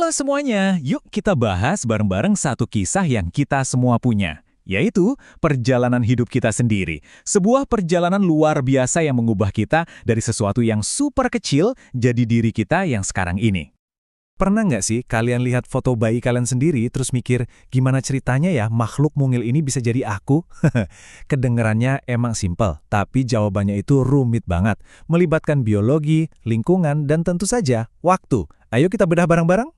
Halo semuanya, yuk kita bahas bareng-bareng satu kisah yang kita semua punya, yaitu perjalanan hidup kita sendiri. Sebuah perjalanan luar biasa yang mengubah kita dari sesuatu yang super kecil jadi diri kita yang sekarang ini. Pernah nggak sih kalian lihat foto bayi kalian sendiri terus mikir, gimana ceritanya ya makhluk mungil ini bisa jadi aku? Kedengerannya emang simpel, tapi jawabannya itu rumit banget. Melibatkan biologi, lingkungan, dan tentu saja waktu. Ayo kita bedah bareng-bareng?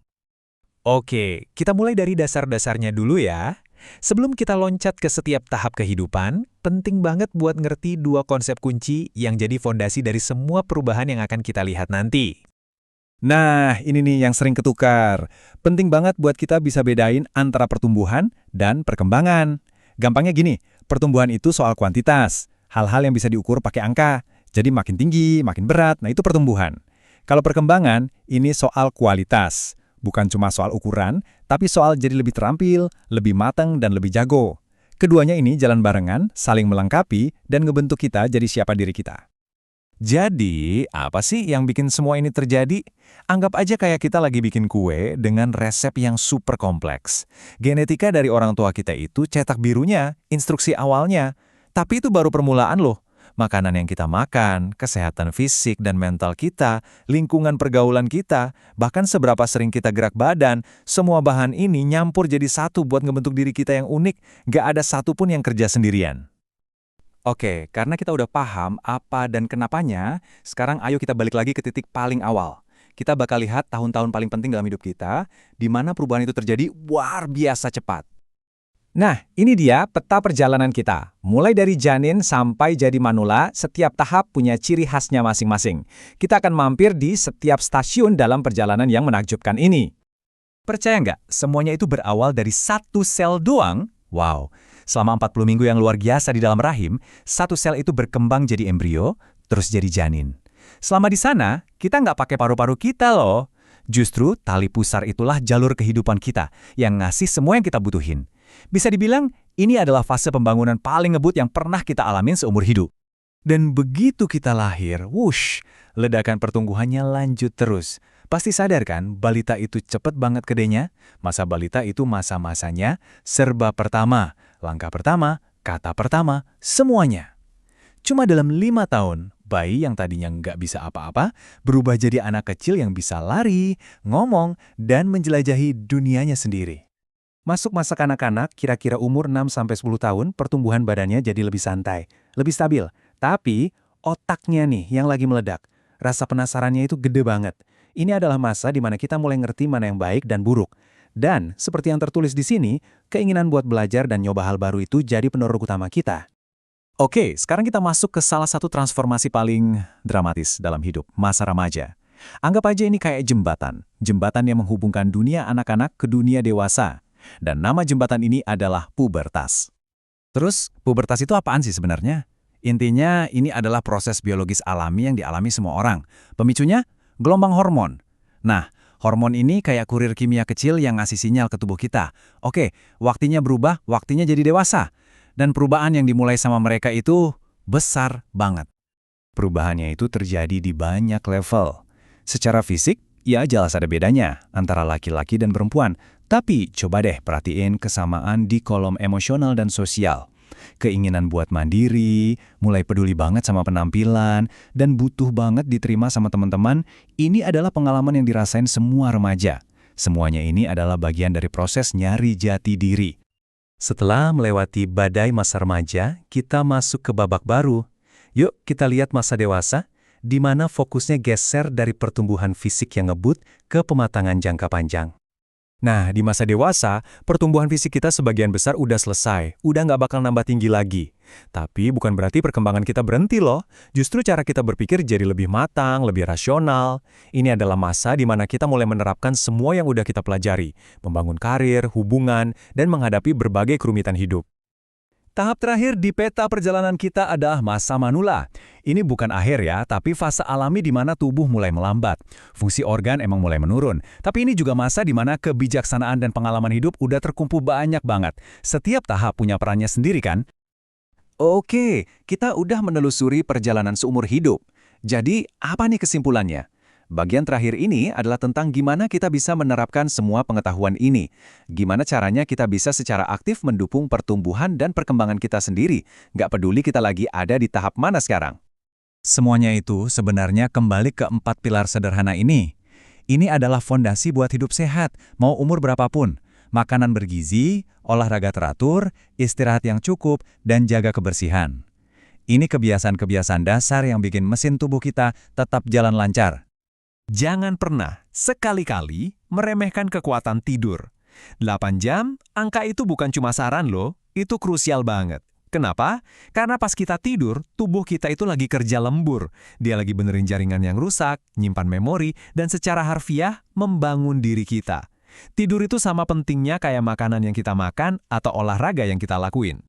Oke, kita mulai dari dasar-dasarnya dulu ya. Sebelum kita loncat ke setiap tahap kehidupan, penting banget buat ngerti dua konsep kunci yang jadi fondasi dari semua perubahan yang akan kita lihat nanti. Nah, ini nih yang sering ketukar. Penting banget buat kita bisa bedain antara pertumbuhan dan perkembangan. Gampangnya gini, pertumbuhan itu soal kuantitas. Hal-hal yang bisa diukur pakai angka. Jadi makin tinggi, makin berat, nah itu pertumbuhan. Kalau perkembangan, ini soal kualitas. Bukan cuma soal ukuran, tapi soal jadi lebih terampil, lebih matang, dan lebih jago. Keduanya ini jalan barengan, saling melengkapi, dan ngebentuk kita jadi siapa diri kita. Jadi, apa sih yang bikin semua ini terjadi? Anggap aja kayak kita lagi bikin kue dengan resep yang super kompleks. Genetika dari orang tua kita itu cetak birunya, instruksi awalnya. Tapi itu baru permulaan loh. Makanan yang kita makan, kesehatan fisik dan mental kita, lingkungan pergaulan kita, bahkan seberapa sering kita gerak badan, semua bahan ini nyampur jadi satu buat ngebentuk diri kita yang unik, nggak ada satupun yang kerja sendirian. Oke, karena kita udah paham apa dan kenapanya, sekarang ayo kita balik lagi ke titik paling awal. Kita bakal lihat tahun-tahun paling penting dalam hidup kita, di mana perubahan itu terjadi luar biasa cepat. Nah, ini dia peta perjalanan kita. Mulai dari janin sampai jadi manula, setiap tahap punya ciri khasnya masing-masing. Kita akan mampir di setiap stasiun dalam perjalanan yang menakjubkan ini. Percaya nggak, semuanya itu berawal dari satu sel doang? Wow, selama 40 minggu yang luar biasa di dalam rahim, satu sel itu berkembang jadi embrio, terus jadi janin. Selama di sana, kita nggak pakai paru-paru kita loh. Justru tali pusar itulah jalur kehidupan kita, yang ngasih semua yang kita butuhin. Bisa dibilang, ini adalah fase pembangunan paling ngebut yang pernah kita alamin seumur hidup. Dan begitu kita lahir, wush, ledakan pertumbuhannya lanjut terus. Pasti sadar kan, balita itu cepet banget gedenya? Masa balita itu masa-masanya serba pertama, langkah pertama, kata pertama, semuanya. Cuma dalam 5 tahun, bayi yang tadinya nggak bisa apa-apa, berubah jadi anak kecil yang bisa lari, ngomong, dan menjelajahi dunianya sendiri. Masuk masa kanak-kanak, kira-kira umur 6-10 tahun, pertumbuhan badannya jadi lebih santai, lebih stabil. Tapi, otaknya nih yang lagi meledak. Rasa penasarannya itu gede banget. Ini adalah masa di mana kita mulai ngerti mana yang baik dan buruk. Dan, seperti yang tertulis di sini, keinginan buat belajar dan nyoba hal baru itu jadi penerus utama kita. Oke, sekarang kita masuk ke salah satu transformasi paling dramatis dalam hidup, masa remaja. Anggap aja ini kayak jembatan. Jembatan yang menghubungkan dunia anak-anak ke dunia dewasa. Dan nama jembatan ini adalah pubertas. Terus, pubertas itu apaan sih sebenarnya? Intinya, ini adalah proses biologis alami yang dialami semua orang. Pemicunya, gelombang hormon. Nah, hormon ini kayak kurir kimia kecil yang ngasih sinyal ke tubuh kita. Oke, waktunya berubah, waktunya jadi dewasa. Dan perubahan yang dimulai sama mereka itu besar banget. Perubahannya itu terjadi di banyak level. Secara fisik, ya jelas ada bedanya antara laki-laki dan perempuan. Tapi coba deh perhatiin kesamaan di kolom emosional dan sosial. Keinginan buat mandiri, mulai peduli banget sama penampilan, dan butuh banget diterima sama teman-teman, ini adalah pengalaman yang dirasain semua remaja. Semuanya ini adalah bagian dari proses nyari jati diri. Setelah melewati badai masa remaja, kita masuk ke babak baru. Yuk kita lihat masa dewasa, di mana fokusnya geser dari pertumbuhan fisik yang ngebut ke pematangan jangka panjang. Nah, di masa dewasa, pertumbuhan fisik kita sebagian besar udah selesai, udah nggak bakal nambah tinggi lagi. Tapi bukan berarti perkembangan kita berhenti loh, justru cara kita berpikir jadi lebih matang, lebih rasional. Ini adalah masa di mana kita mulai menerapkan semua yang udah kita pelajari, membangun karir, hubungan, dan menghadapi berbagai kerumitan hidup. Tahap terakhir di peta perjalanan kita adalah masa manula. Ini bukan akhir ya, tapi fase alami di mana tubuh mulai melambat. Fungsi organ emang mulai menurun. Tapi ini juga masa di mana kebijaksanaan dan pengalaman hidup udah terkumpul banyak banget. Setiap tahap punya perannya sendiri kan? Oke, kita udah menelusuri perjalanan seumur hidup. Jadi, apa nih kesimpulannya? Bagian terakhir ini adalah tentang gimana kita bisa menerapkan semua pengetahuan ini. Gimana caranya kita bisa secara aktif mendukung pertumbuhan dan perkembangan kita sendiri, nggak peduli kita lagi ada di tahap mana sekarang. Semuanya itu sebenarnya kembali ke 4 pilar sederhana ini. Ini adalah fondasi buat hidup sehat, mau umur berapapun. Makanan bergizi, olahraga teratur, istirahat yang cukup, dan jaga kebersihan. Ini kebiasaan-kebiasaan dasar yang bikin mesin tubuh kita tetap jalan lancar. Jangan pernah, sekali-kali, meremehkan kekuatan tidur. 8 jam, angka itu bukan cuma saran loh, itu krusial banget. Kenapa? Karena pas kita tidur, tubuh kita itu lagi kerja lembur. Dia lagi benerin jaringan yang rusak, nyimpan memori, dan secara harfiah membangun diri kita. Tidur itu sama pentingnya kayak makanan yang kita makan atau olahraga yang kita lakuin.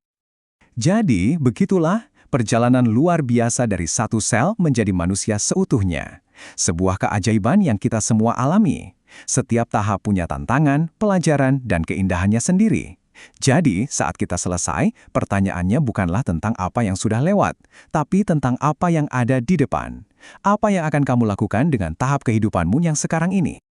Jadi, begitulah perjalanan luar biasa dari satu sel menjadi manusia seutuhnya. Sebuah keajaiban yang kita semua alami. Setiap tahap punya tantangan, pelajaran, dan keindahannya sendiri. Jadi, saat kita selesai, pertanyaannya bukanlah tentang apa yang sudah lewat, tapi tentang apa yang ada di depan. Apa yang akan kamu lakukan dengan tahap kehidupanmu yang sekarang ini?